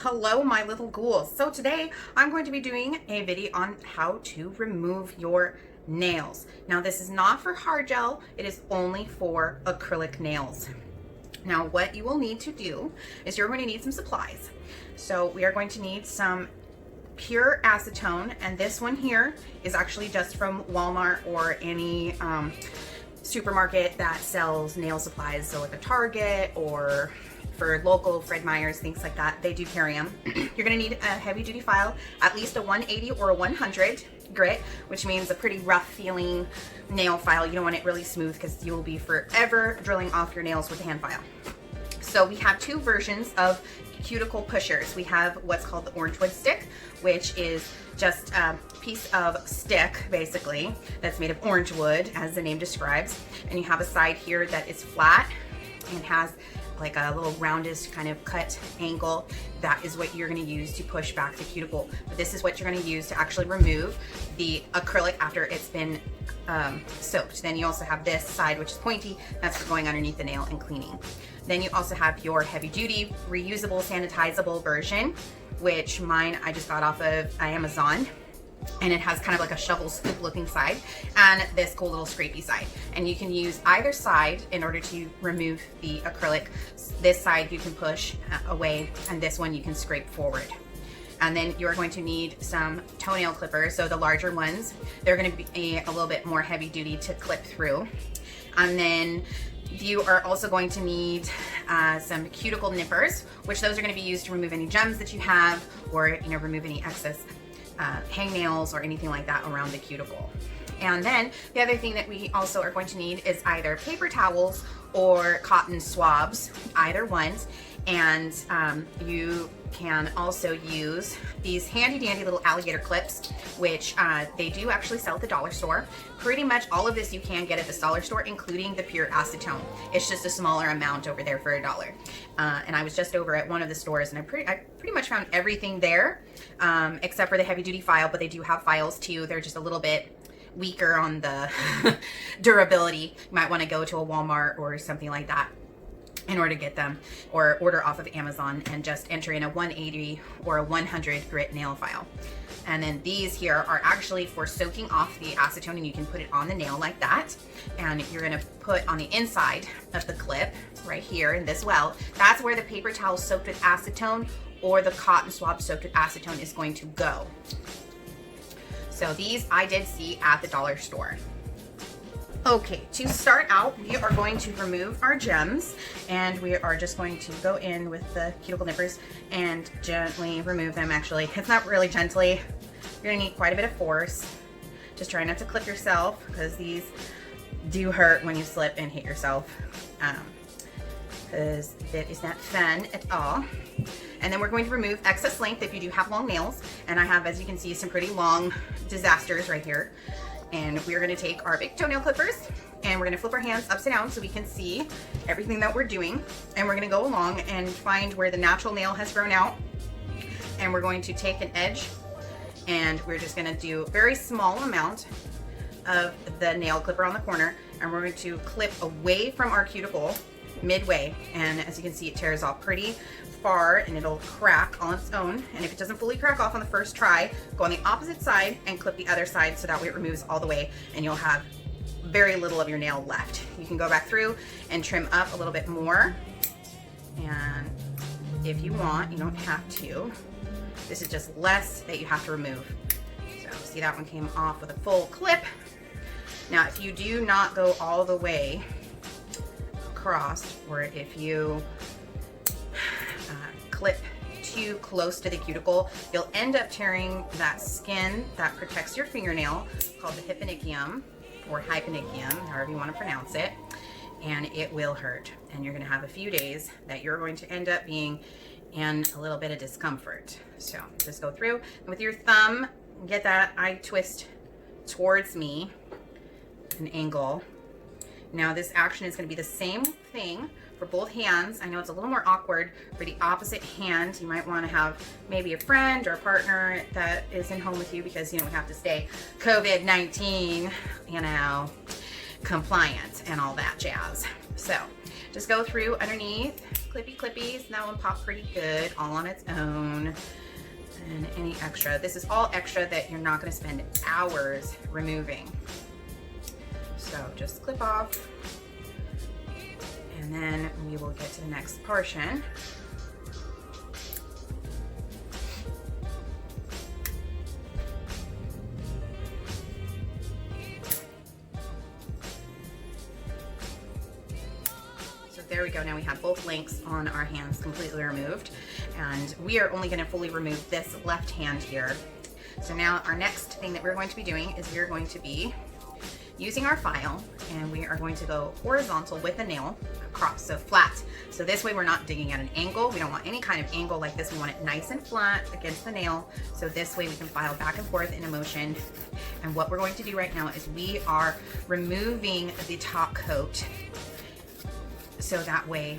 Hello my little ghouls. So today I'm going to be doing a video on how to remove your nails. Now this is not for hard gel, it is only for acrylic nails. Now what you will need to do is you're going to need some supplies. So we are going to need some pure acetone, and this one here is actually just from Walmart or any supermarket that sells nail supplies, so like a Target or for local Fred Meyers, things like that. They do carry them. You're gonna need a heavy duty file, at least a 180 or a 100 grit, which means a pretty rough feeling nail file. You don't want it really smooth because you'll be forever drilling off your nails with a hand file. So we have two versions of cuticle pushers. We have what's called the orange wood stick, which is just a piece of stick basically that's made of orange wood, as the name describes, and you have a side here that is flat and has like a little roundish kind of cut angle. That is what you're going to use to push back the cuticle. But this is what you're going to use to actually remove the acrylic after it's been soaked. Then you also have this side, which is pointy, that's for going underneath the nail and cleaning. Then you also have your heavy duty reusable sanitizable version, which mine I just got off of Amazon. And it has kind of like a shovel scoop looking side and this cool little scrapey side. And you can use either side in order to remove the acrylic. This side you can push away and this one you can scrape forward. And then you're going to need some toenail clippers. So the larger ones, they're going to be a little bit more heavy duty to clip through. And then you are also going to need some cuticle nippers, which those are going to be used to remove any gems that you have, or remove any excess hangnails or anything like that around the cuticle. And then the other thing that we also are going to need is either paper towels or cotton swabs, either ones. And you can also use these handy dandy little alligator clips, which they do actually sell at the dollar store. Pretty much all of this you can get at the dollar store, including the pure acetone. It's just a smaller amount over there for $1. And I was just over at one of the stores and I pretty much found everything there, except for the heavy duty file, but they do have files too. They're just a little bit weaker on the durability. You might want to go to a Walmart or something like that in order to get them, or order off of Amazon and just enter in a 180 or a 100 grit nail file. And then these here are actually for soaking off the acetone, and you can put it on the nail like that. And you're gonna put on the inside of the clip right here in this well. That's where the paper towel soaked with acetone or the cotton swab soaked with acetone is going to go. So these I did see at the dollar store. Okay, to start out, we are going to remove our gems, and we are just going to go in with the cuticle nippers and gently remove them. Actually, it's not really gently. You're gonna need quite a bit of force. Just try not to clip yourself, because these do hurt when you slip and hit yourself, because it is not fun at all. And then we're going to remove excess length if you do have long nails, and I have, as you can see, some pretty long disasters right here. And we're going to take our big toenail clippers and we're going to flip our hands upside down so we can see everything that we're doing. And we're going to go along and find where the natural nail has grown out. And we're going to take an edge and we're just going to do a very small amount of the nail clipper on the corner. And we're going to clip away from our cuticle midway. And as you can see, it tears off pretty far and it'll crack on its own. And if it doesn't fully crack off on the first try, go on the opposite side and clip the other side, so that way it removes all the way and you'll have very little of your nail left. You can go back through and trim up a little bit more, and if you want, you don't have to. This is just less that you have to remove. So see, that one came off with a full clip. Now if you do not go all the way across, or if you clip too close to the cuticle, you'll end up tearing that skin that protects your fingernail, called the hyponychium or hyponychium, however you want to pronounce it, and it will hurt. And you're going to have a few days that you're going to end up being in a little bit of discomfort. So just go through and with your thumb, get that eye twist towards me, an angle. Now this action is going to be the same thing for both hands. I know it's a little more awkward for the opposite hand. You might want to have maybe a friend or a partner that is in home with you, because we have to stay COVID-19, compliant and all that jazz. So just go through underneath, clippies. That one popped pretty good all on its own. And any extra. This is all extra that you're not going to spend hours removing. So just clip off. And then we will get to the next portion. There we go. Now we have both links on our hands completely removed, and we are only going to fully remove this left hand here. So now our next thing that we're going to be doing is we're going to be using our file, and we are going to go horizontal with the nail across, so flat. So this way we're not digging at an angle. We don't want any kind of angle like this. We want it nice and flat against the nail. So this way we can file back and forth in a motion. And what we're going to do right now is we are removing the top coat, so that way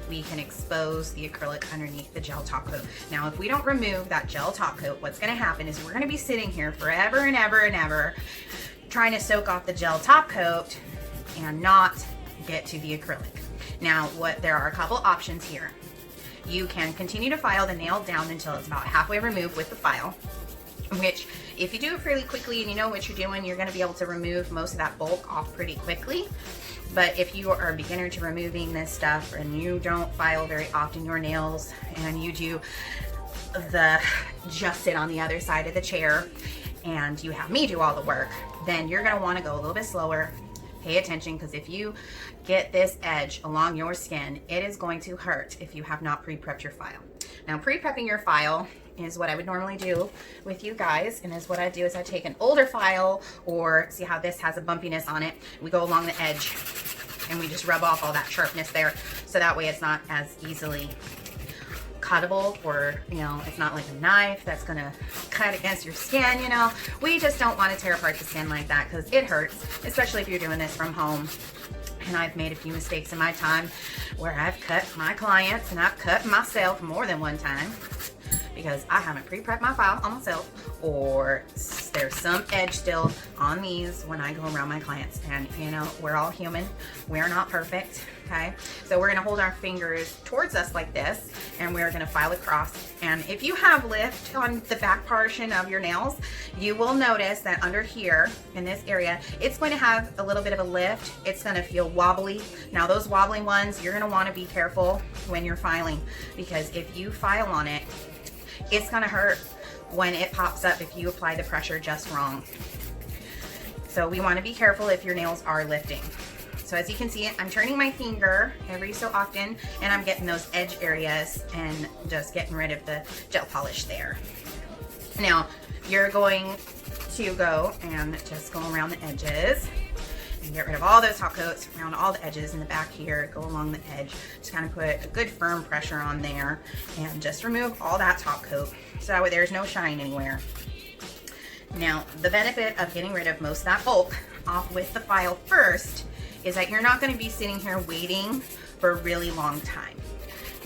we can expose the acrylic underneath the gel top coat. Now, if we don't remove that gel top coat, what's gonna happen is we're gonna be sitting here forever and ever and ever trying to soak off the gel top coat and not get to the acrylic. Now, there are a couple options here. You can continue to file the nail down until it's about halfway removed with the file, which if you do it fairly quickly and you know what you're doing, you're gonna be able to remove most of that bulk off pretty quickly. But if you are a beginner to removing this stuff and you don't file very often your nails and you do just sit on the other side of the chair and you have me do all the work, then you're gonna wanna go a little bit slower. Pay attention, because if you get this edge along your skin, it is going to hurt if you have not pre-prepped your file. Now, pre-prepping your file is what I would normally do with you guys, and is what I do is I take an older file, or see how this has a bumpiness on it, we go along the edge and we just rub off all that sharpness there, so that way it's not as easily cuttable, or it's not like a knife that's gonna cut against your skin. We just don't want to tear apart the skin like that, because it hurts, especially if you're doing this from home. And I've made a few mistakes in my time where I've cut my clients and I've cut myself more than one time because I haven't pre-prepped my file on myself, or there's some edge still on these when I go around my clients. And we're all human, we're not perfect, okay? So we're gonna hold our fingers towards us like this, and we're gonna file across. And if you have lift on the back portion of your nails, you will notice that under here in this area, it's going to have a little bit of a lift. It's gonna feel wobbly. Now those wobbly ones, you're gonna wanna be careful when you're filing, because if you file on it, it's gonna hurt when it pops up if you apply the pressure just wrong. So we wanna be careful if your nails are lifting. So as you can see, I'm turning my finger every so often, and I'm getting those edge areas and just getting rid of the gel polish there. Now, you're going to go and just go around the edges and get rid of all those top coats around all the edges in the back here. Go along the edge, just kind of put a good firm pressure on there and just remove all that top coat, so that way there's no shine anywhere. Now, the benefit of getting rid of most of that bulk off with the file first is that you're not going to be sitting here waiting for a really long time.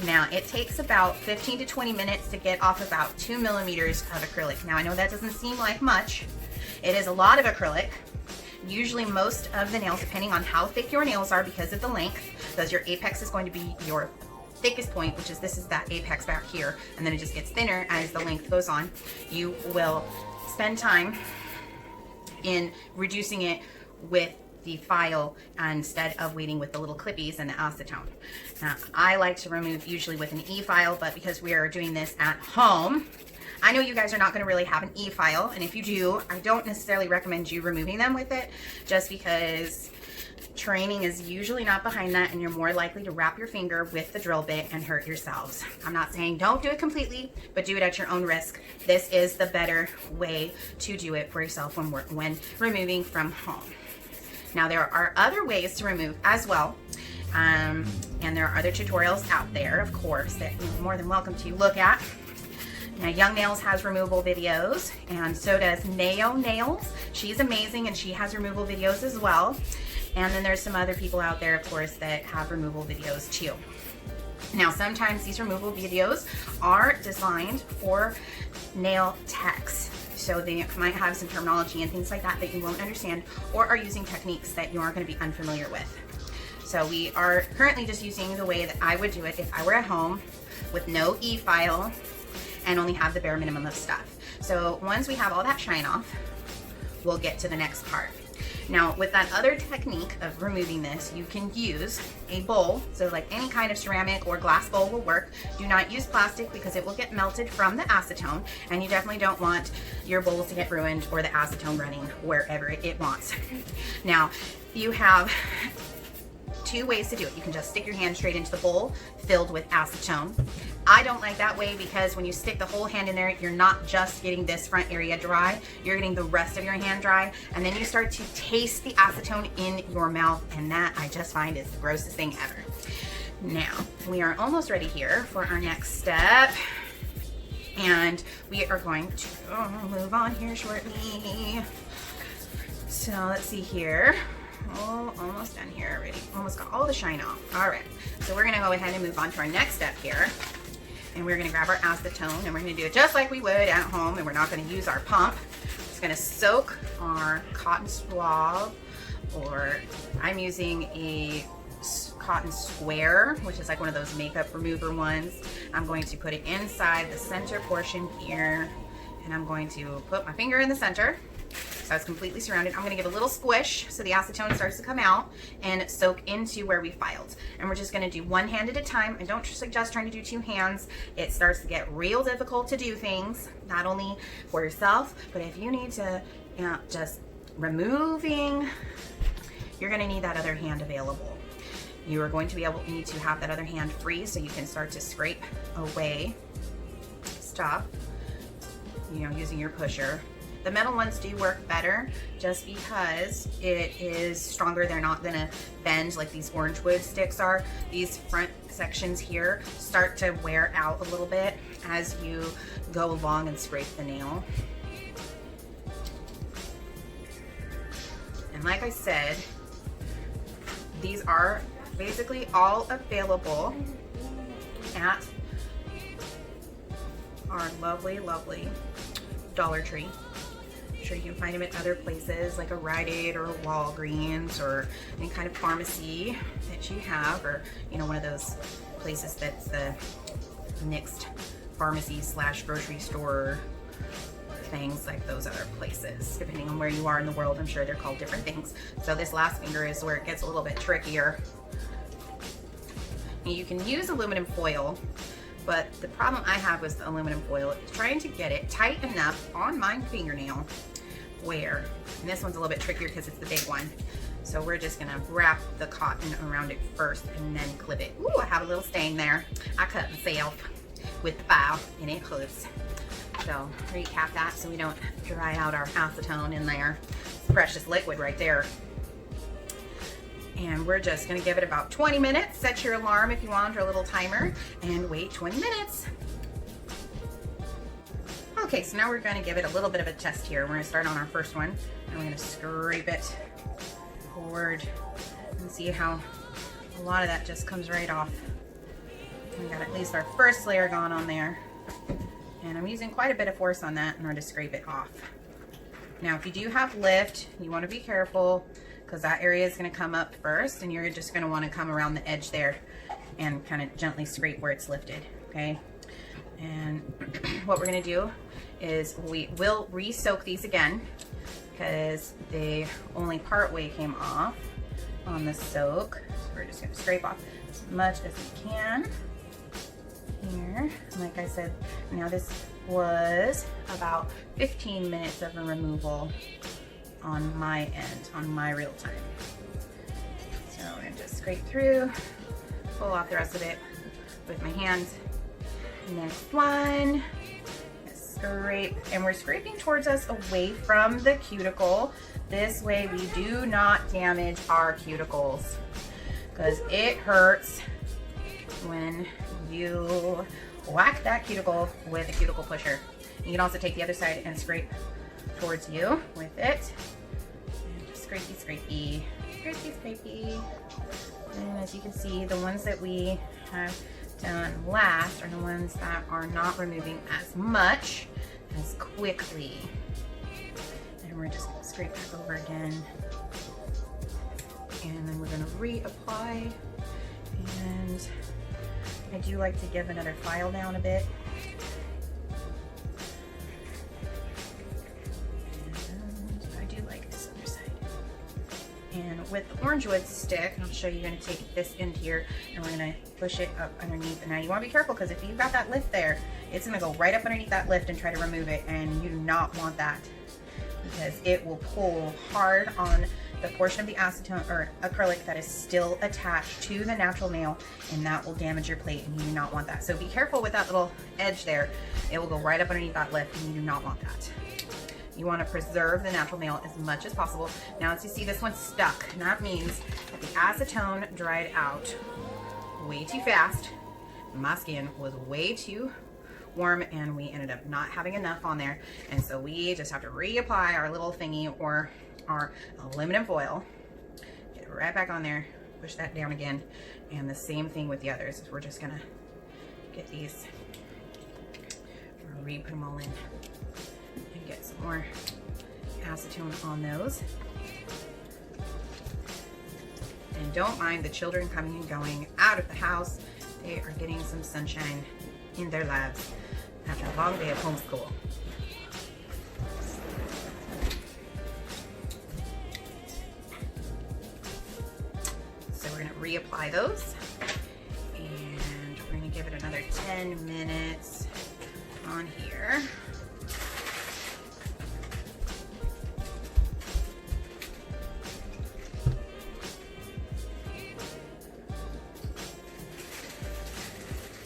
Now, it takes about 15 to 20 minutes to get off about 2 millimeters of acrylic. Now, I know that doesn't seem like much. It is a lot of acrylic. Usually most of the nails, depending on how thick your nails are because of the length, because your apex is going to be your thickest point, which is this is that apex back here, and then it just gets thinner as the length goes on. You will spend time in reducing it with the file instead of waiting with the little clippies and the acetone. Now, I like to remove usually with an e-file, but because we are doing this at home, I know you guys are not going to really have an e-file, and if you do, I don't necessarily recommend you removing them with it, just because training is usually not behind that, and you're more likely to wrap your finger with the drill bit and hurt yourselves. I'm not saying don't do it completely, but do it at your own risk. This is the better way to do it for yourself when removing from home. Now, there are other ways to remove as well, and there are other tutorials out there, of course, that you're more than welcome to look at. Now, Young Nails has removal videos, and so does Nao Nails. She's amazing, and she has removal videos as well. And then there's some other people out there, of course, that have removal videos too. Now, sometimes these removal videos are designed for nail techs. So they might have some terminology and things like that that you won't understand, or are using techniques that you aren't going to be unfamiliar with. So we are currently just using the way that I would do it if I were at home with no e-file and only have the bare minimum of stuff. So once we have all that shine off, we'll get to the next part. Now with that other technique of removing this, you can use a bowl. So like any kind of ceramic or glass bowl will work. Do not use plastic because it will get melted from the acetone, and you definitely don't want your bowls to get ruined or the acetone running wherever it wants. Now you have two ways to do it. You can just stick your hand straight into the bowl filled with acetone. I don't like that way because when you stick the whole hand in there, you're not just getting this front area dry, you're getting the rest of your hand dry, and then you start to taste the acetone in your mouth, and that I just find is the grossest thing ever. Now, we are almost ready here for our next step, and we are going to move on here shortly. So let's see here. Oh, almost done here already. Almost got all the shine off. All right, so we're gonna go ahead and move on to our next step here. And we're gonna grab our acetone and we're gonna do it just like we would at home, and we're not gonna use our pump. It's gonna soak our cotton swab, or I'm using a cotton square, which is like one of those makeup remover ones. I'm going to put it inside the center portion here, and I'm going to put my finger in the center. So it's completely surrounded. I'm gonna give a little squish so the acetone starts to come out and soak into where we filed. And we're just gonna do one hand at a time. I don't suggest trying to do two hands. It starts to get real difficult to do things, not only for yourself, but if you need to, just removing, you're gonna need that other hand available. You are going to need to have that other hand free so you can start to scrape away stuff, using your pusher. The metal ones do work better just because it is stronger. They're not gonna bend like these orange wood sticks are. These front sections here start to wear out a little bit as you go along and scrape the nail. And like I said, these are basically all available at our lovely, lovely Dollar Tree. I'm sure you can find them at other places like a Rite Aid or a Walgreens or any kind of pharmacy that you have, or one of those places that's the mixed pharmacy / grocery store things, like those other places. Depending on where you are in the world, I'm sure they're called different things. So this last finger is where it gets a little bit trickier. And you can use aluminum foil, but the problem I have with the aluminum foil is trying to get it tight enough on my fingernail where, and this one's a little bit trickier because it's the big one. So we're just gonna wrap the cotton around it first and then clip it. Ooh, I have a little stain there. I cut myself with the file and it hurts. So recap that so we don't dry out our acetone in there. It's precious liquid right there. And we're just gonna give it about 20 minutes. Set your alarm if you want, or a little timer, and wait 20 minutes. Okay, so now we're gonna give it a little bit of a test here. We're gonna start on our first one, and we're gonna scrape it forward and see how a lot of that just comes right off. We got at least our first layer gone on there. And I'm using quite a bit of force on that in order to scrape it off. Now, if you do have lift, you wanna be careful, because that area is going to come up first, and you're just going to want to come around the edge there and kind of gently scrape where it's lifted, okay? And what we're going to do is we will re-soak these again because they only part way came off on the soak. So we're just going to scrape off as much as we can here. Like I said, now this was about 15 minutes of a removal on my end, on my real time. So we're gonna just scrape through, pull off the rest of it with my hands. Next one, scrape, and we're scraping towards us away from the cuticle. This way we do not damage our cuticles, because it hurts when you whack that cuticle with a cuticle pusher. You can also take the other side and scrape towards you with it. And just scrapey, scrapey, scrapey, scrapey. And as you can see, the ones that we have done last are the ones that are not removing as much as quickly. And we're just gonna scrape back over again. And then we're gonna reapply. And I do like to give another file down a bit. And I do like this other side. And with the orange wood stick, I'll show you, you're gonna take this end here and we're gonna push it up underneath. And now you wanna be careful because if you've got that lift there, it's gonna go right up underneath that lift and try to remove it, and you do not want that because it will pull hard on the portion of the acetone or acrylic that is still attached to the natural nail, and that will damage your plate, and you do not want that. So be careful with that little edge there. It will go right up underneath that lift, and you do not want that. You want to preserve the natural nail as much as possible. Now, as you see, this one's stuck, and that means that the acetone dried out way too fast. My skin was way too warm, and we ended up not having enough on there, and so we just have to reapply our little thingy or our aluminum foil, get it right back on there, push that down again, and the same thing with the others. We're just gonna get these, re-put them all in and get some more acetone on those. And don't mind the children coming and going out of the house. They are getting some sunshine in their lives after a long day of homeschool. So we're gonna reapply those, and we're gonna give it another 10 minutes on here.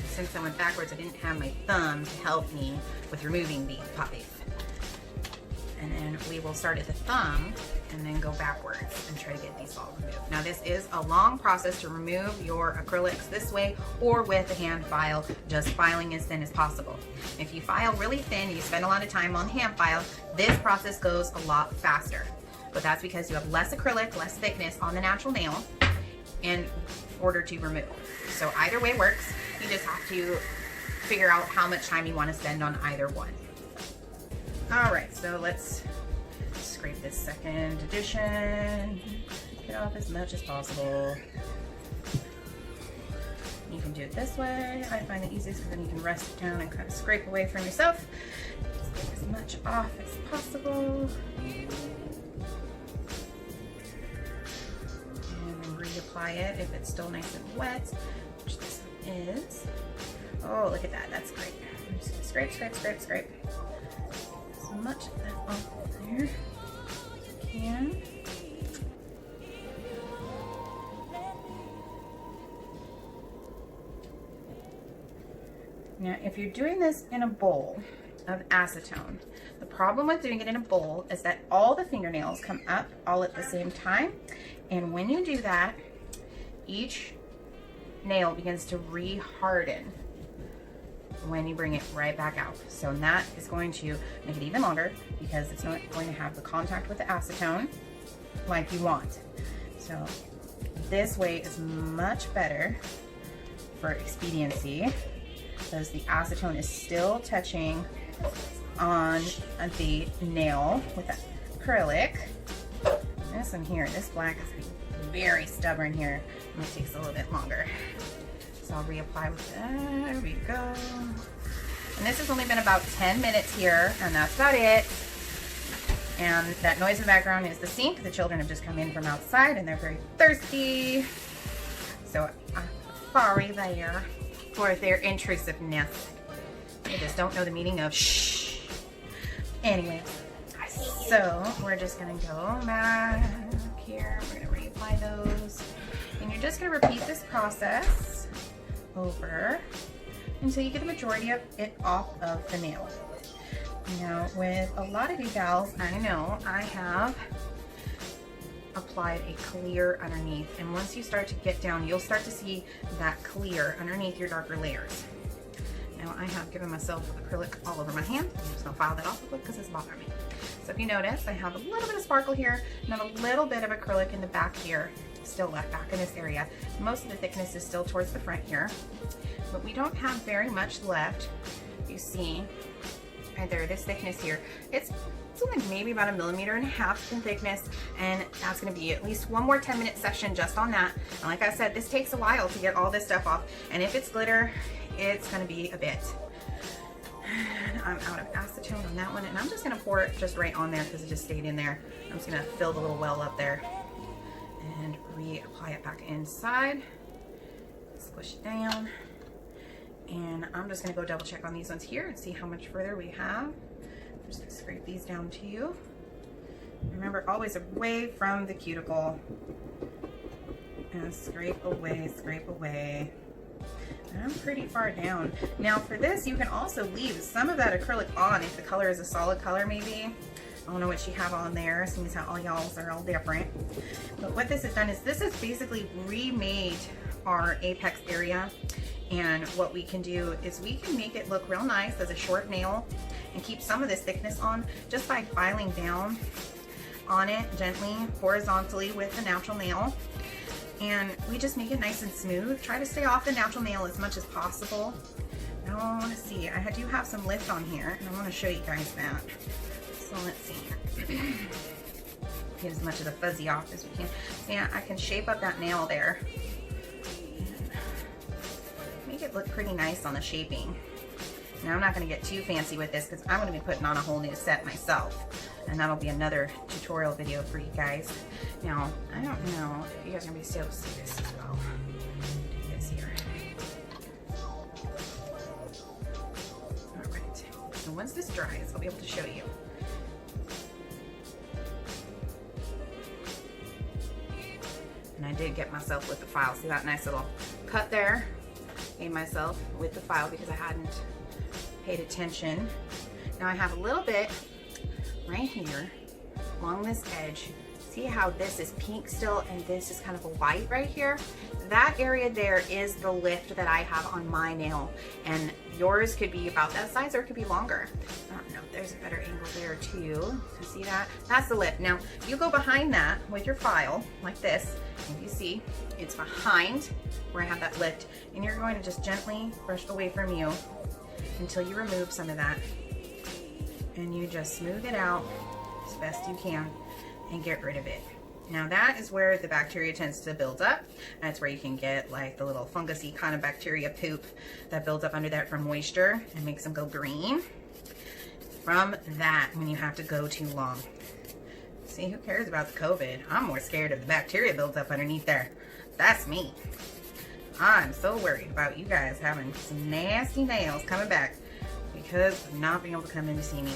Since I went backwards, I didn't have my thumb to help me with removing the puppies. And then we will start at the thumb and then go backwards and try to get these all removed. Now this is a long process to remove your acrylics this way or with a hand file, just filing as thin as possible. If you file really thin, you spend a lot of time on hand file, this process goes a lot faster. But that's because you have less acrylic, less thickness on the natural nail in order to remove. So either way works. You just have to figure out how much time you want to spend on either one. All right, so let's scrape this second edition. Get off as much as possible. You can do it this way. I find it easiest because then you can rest it down and kind of scrape away from yourself. Just get as much off as possible. And then reapply it if it's still nice and wet, which this is. Oh, look at that, that's great. I'm just gonna scrape, scrape, scrape, scrape. As much of that off there as you can. Now, if you're doing this in a bowl of acetone, the problem with doing it in a bowl is that all the fingernails come up all at the same time. And when you do that, each nail begins to re-harden when you bring it right back out. So that is going to make it even longer because it's not going to have the contact with the acetone like you want. So this way is much better for expediency because the acetone is still touching on the nail with the acrylic. This one here, this black is very stubborn here. It takes a little bit longer. So I'll reapply with that. There we go. And this has only been about 10 minutes here, and that's about it. And that noise in the background is the sink. The children have just come in from outside and they're very thirsty. So I'm sorry there for their intrusiveness. They just don't know the meaning of shh. Anyway, so we're just gonna go back here. We're gonna reapply those. And you're just gonna repeat this process over until you get the majority of it off of the nail. Now, with a lot of you gals, I know I have applied a clear underneath, and once you start to get down, you'll start to see that clear underneath your darker layers. Now, I have given myself acrylic all over my hand. I'm just gonna file that off real quick because it's bothering me. So if you notice, I have a little bit of sparkle here and then a little bit of acrylic in the back here, still left back in this area. Most of the thickness is still towards the front here, but we don't have very much left. You see, right there, this thickness here, it's only maybe about 1.5 millimeters in thickness, and that's going to be at least one more 10-minute session just on that. And like I said, this takes a while to get all this stuff off, and if it's glitter, it's going to be a bit. I'm out of acetone on that one, and I'm just going to pour it just right on there because it just stayed in there. I'm just going to fill the little well up there and reapply it back inside. Squish it down, and I'm just going to go double check on these ones here and see how much further we have. Just gonna scrape these down to you. Remember, always away from the cuticle, and scrape away, scrape away. And I'm pretty far down. Now for this, you can also leave some of that acrylic on if the color is a solid color maybe. I don't know what you have on there, seeing as how all y'all's are all different. But what this has done is this has basically remade our apex area. And what we can do is we can make it look real nice as a short nail and keep some of this thickness on just by filing down on it gently, horizontally with the natural nail. And we just make it nice and smooth. Try to stay off the natural nail as much as possible. Now I want to see, I do have some lift on here, and I want to show you guys that. So let's see here. Get as much of the fuzzy off as we can. So yeah, I can shape up that nail there. Make it look pretty nice on the shaping. Now I'm not going to get too fancy with this because I'm going to be putting on a whole new set myself, and that'll be another tutorial video for you guys. Now I don't know if you guys are going to be able to see this as well. Do this here. Alright, so once this dries, I'll be able to show you. And I did get myself with the file. See that nice little cut there? Made myself with the file because I hadn't paid attention. Now I have a little bit right here along this edge. See how this is pink still and this is kind of a white right here? That area there is the lift that I have on my nail, and yours could be about that size or it could be longer. I don't know, there's a better angle there too. So see that? That's the lift. Now you go behind that with your file like this, and you see it's behind where I have that lift, and you're going to just gently brush away from you until you remove some of that, and you just smooth it out as best you can and get rid of it. Now that is where the bacteria tends to build up. That's where you can get like the little fungusy kind of bacteria poop that builds up under there from moisture and makes them go green. From that, when you have to go too long. See, who cares about the COVID? I'm more scared of the bacteria builds up underneath there. That's me. I'm so worried about you guys having some nasty nails coming back because of not being able to come in to see me.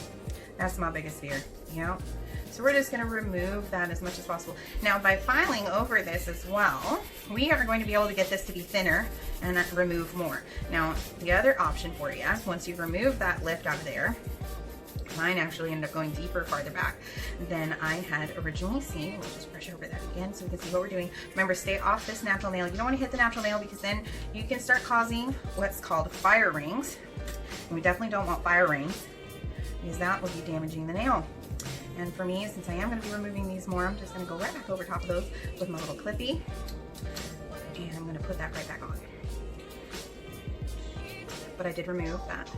That's my biggest fear, you know? So we're just gonna remove that as much as possible. Now by filing over this as well, we are going to be able to get this to be thinner and remove more. Now the other option for you, once you remove that lift out of there, mine actually ended up going deeper farther back than I had originally seen. We'll just brush over that again so we can see what we're doing. Remember, stay off this natural nail. You don't want to hit the natural nail because then you can start causing what's called fire rings. And we definitely don't want fire rings because that will be damaging the nail. And for me, since I am going to be removing these more, I'm just going to go right back over top of those with my little clippy. And I'm going to put that right back on. But I did remove that.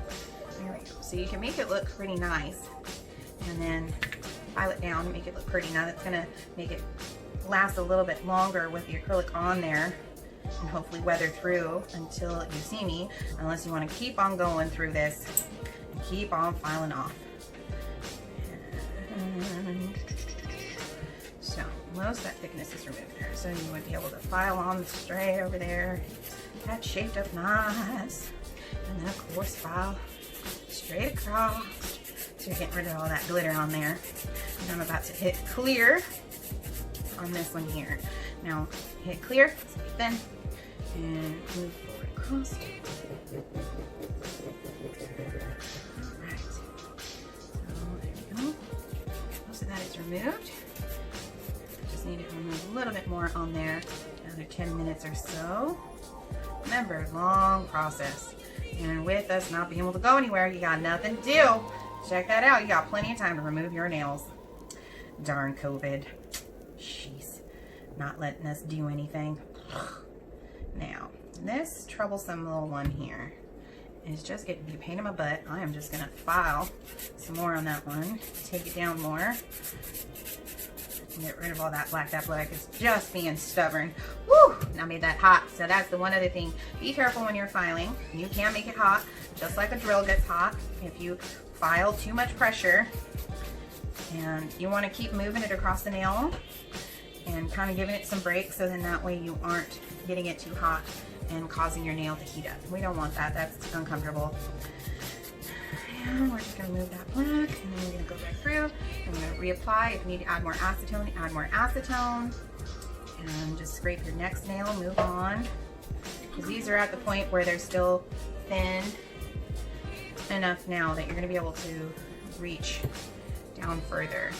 There we go. So you can make it look pretty nice. And then file it down and make it look pretty. Now that's going to make it last a little bit longer with the acrylic on there. And hopefully weather through until you see me. Unless you want to keep on going through this and keep on filing off. So most of that thickness is removed there, so you would be able to file on straight over there. That's shaped up nice, and then of course file straight across. So you're getting rid of all that glitter on there. And I'm about to hit clear on this one here. Now hit clear, then, and move forward across. Alright, so there we go. Most of that is removed. Just need to remove a little bit more on there. Another 10 minutes or so. Remember, long process. And with us not being able to go anywhere, you got nothing to do. Check that out. You got plenty of time to remove your nails. Darn COVID. Jeez. Not letting us do anything. Now, this troublesome little one here is just getting to be a pain in my butt. I am just gonna file some more on that one, take it down more, get rid of all that black. That black is just being stubborn. Woo! I made that hot. So that's the one other thing. Be careful when you're filing. You can make it hot, just like a drill gets hot. If you file too much pressure, and you want to keep moving it across the nail and kind of giving it some breaks, so then that way you aren't getting it too hot and causing your nail to heat up. We don't want that. That's uncomfortable. And we're just going to move that black, and then we're going to go back through, and we're going to reapply. If you need to add more acetone, add more acetone, and just scrape your next nail, move on, because these are at the point where they're still thin enough now that you're going to be able to reach down further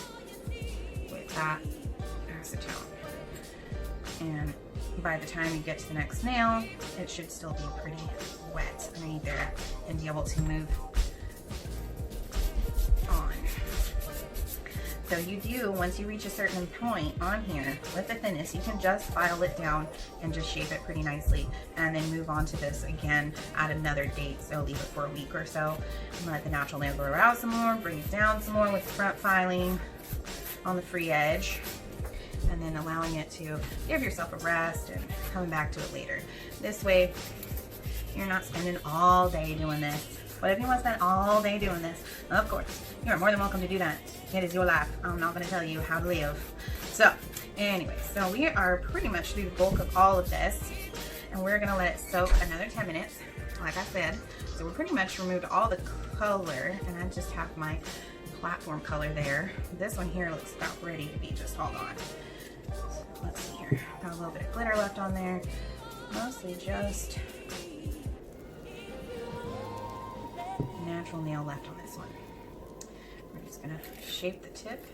with that acetone. And by the time you get to the next nail, it should still be pretty wet underneath there and be able to move on. So you do, once you reach a certain point on here with the thinness, you can just file it down and just shape it pretty nicely, and then move on to this again at another date. So leave it for a week or so and let the natural nail grow out some more, bring it down some more with the front filing on the free edge, and then allowing it to give yourself a rest and coming back to it later. This way you're not spending all day doing this. But if you want to spend all day doing this, of course, you are more than welcome to do that. It is your life. I'm not going to tell you how to live. So anyway, so we are pretty much through the bulk of all of this, and we're going to let it soak another 10 minutes, like I said. So we're pretty much removed all the color, and I just have my platform color there. This one here looks about ready to be just all gone. So let's see here. Got a little bit of glitter left on there. Mostly just natural nail left on this one. We're just gonna shape the tip,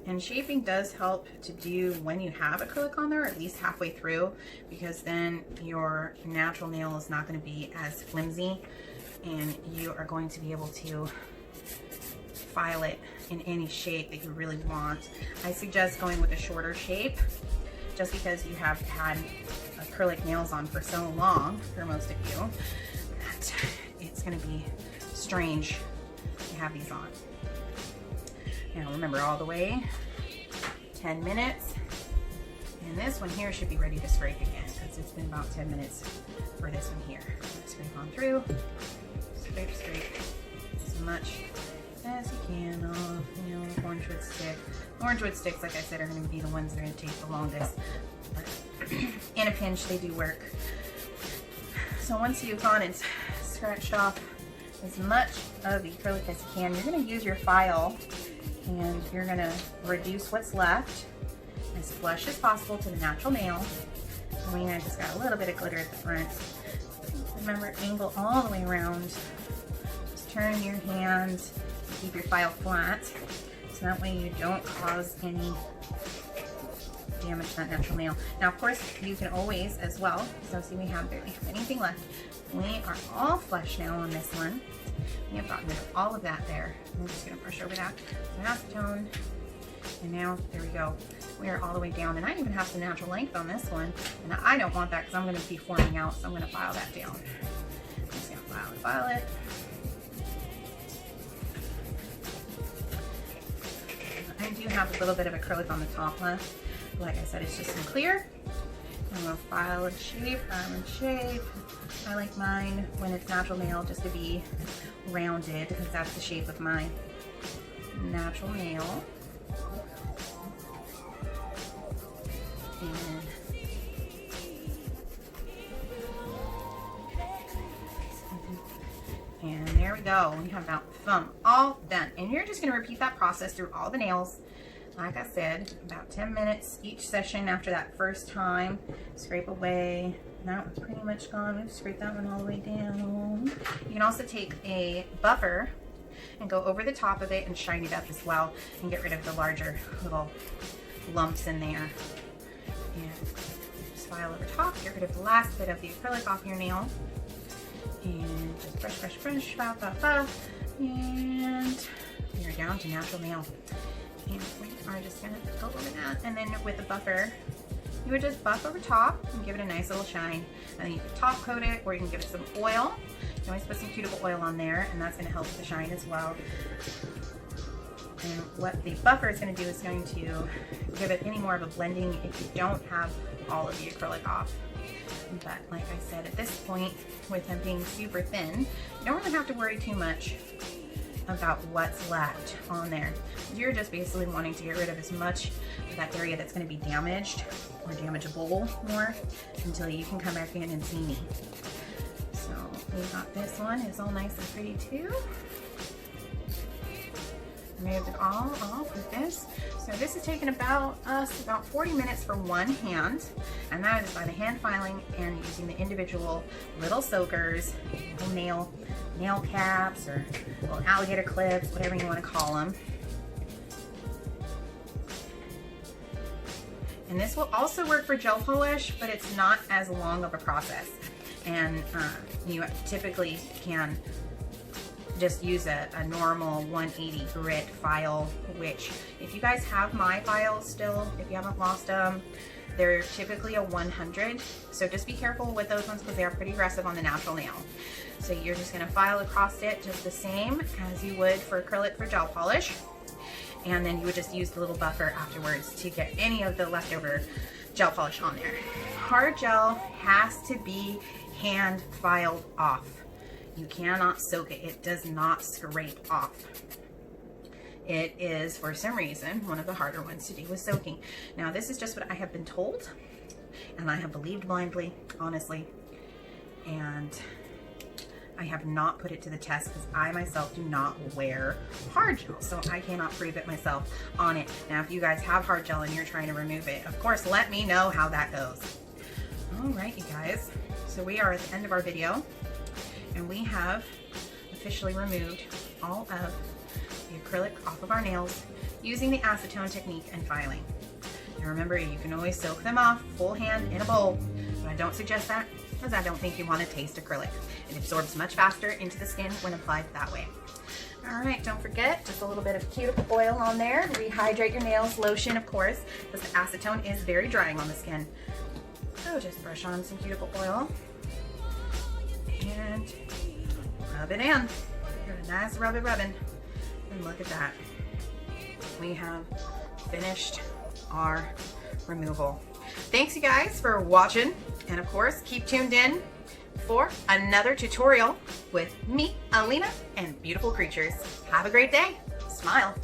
and shaping does help to do when you have acrylic on there, or at least halfway through, because then your natural nail is not going to be as flimsy, and you are going to be able to file it in any shape that you really want. I suggest going with a shorter shape, just because you have had acrylic nails on for so long, for most of you, that it's going to be strange to have these on. Now remember, all the way 10 minutes, and this one here should be ready to scrape again, because it's been about 10 minutes for this one here. Scrape on through, scrape as much as you can off, you know, orange wood stick. Orange wood sticks, like I said, are going to be the ones that are going to take the longest, but in a pinch they do work. So once you've gone and scratched off as much of the acrylic as you can, you're going to use your file, and you're going to reduce what's left as flush as possible to the natural nail. I mean, I just got a little bit of glitter at the front. Remember, angle all the way around. Just turn your hand, keep your file flat, so that way you don't cause any damage to that natural nail. Now, of course, you can always as well, so see, we have barely anything left. We are all flush now on this one. We have gotten rid of all of that there. I'm just going to brush over that with acetone, and now there we go. We are all the way down, and I even have some natural length on this one, and I don't want that because I'm going to be forming out, so I'm going to file that down. I'm just going to file it. I do have a little bit of acrylic on the top left. Like I said, it's just some clear. I'm going to file and shape, I like mine when it's natural nail just to be rounded, because that's the shape of my natural nail. And there we go. We have about all done. And you're just going to repeat that process through all the nails. Like I said, about 10 minutes each session after that first time. Scrape away. That one's pretty much gone. We've scraped that one all the way down. You can also take a buffer and go over the top of it and shine it up as well, and get rid of the larger little lumps in there. And just file over top, get rid of the last bit of the acrylic off your nail. And just brush, and you're down to natural nail. And we are just gonna go over that, and then with the buffer, you would just buff over top and give it a nice little shine. And then you can top coat it, or you can give it some oil. You always put some cuticle oil on there, and that's going to help with the shine as well. And what the buffer is going to do is going to give it any more of a blending if you don't have all of the acrylic off. But like I said, at this point, with them being super thin, you don't really have to worry too much about what's left on there. You're just basically wanting to get rid of as much of that area that's going to be damaged or damageable more until you can come back in and see me. So we got this one. It's all nice and pretty too. Removed it all off with this. So this has taken about 40 minutes for one hand, and that is by the hand filing and using the individual little soakers, little nail caps or little alligator clips, whatever you want to call them. And this will also work for gel polish, but it's not as long of a process. And you typically can just use a normal 180 grit file, which if you guys have my files still, if you haven't lost them, they're typically a 100. So just be careful with those ones because they are pretty aggressive on the natural nail. So you're just gonna file across it just the same as you would for acrylic for gel polish. And then you would just use the little buffer afterwards to get any of the leftover gel polish on there. Hard gel has to be hand filed off. You cannot soak it. It does not scrape off. It is, for some reason, one of the harder ones to do with soaking. Now, this is just what I have been told, and I have believed blindly, honestly. And I have not put it to the test because I myself do not wear hard gel, so I cannot prove it myself on it. Now, if you guys have hard gel and you're trying to remove it, of course, let me know how that goes. All right, you guys. So we are at the end of our video, and we have officially removed all of the acrylic off of our nails using the acetone technique and filing. Now remember, you can always soak them off full hand in a bowl, but I don't suggest that because I don't think you want to taste acrylic. It absorbs much faster into the skin when applied that way. All right, don't forget, just a little bit of cuticle oil on there. Rehydrate your nails, lotion of course, because the acetone is very drying on the skin. So just brush on some cuticle oil and rub it in. Give it a nice rubbing. And look at that. We have finished our removal. Thanks you guys for watching. And of course, keep tuned in for another tutorial with me, Alina, and beautiful creatures. Have a great day. Smile.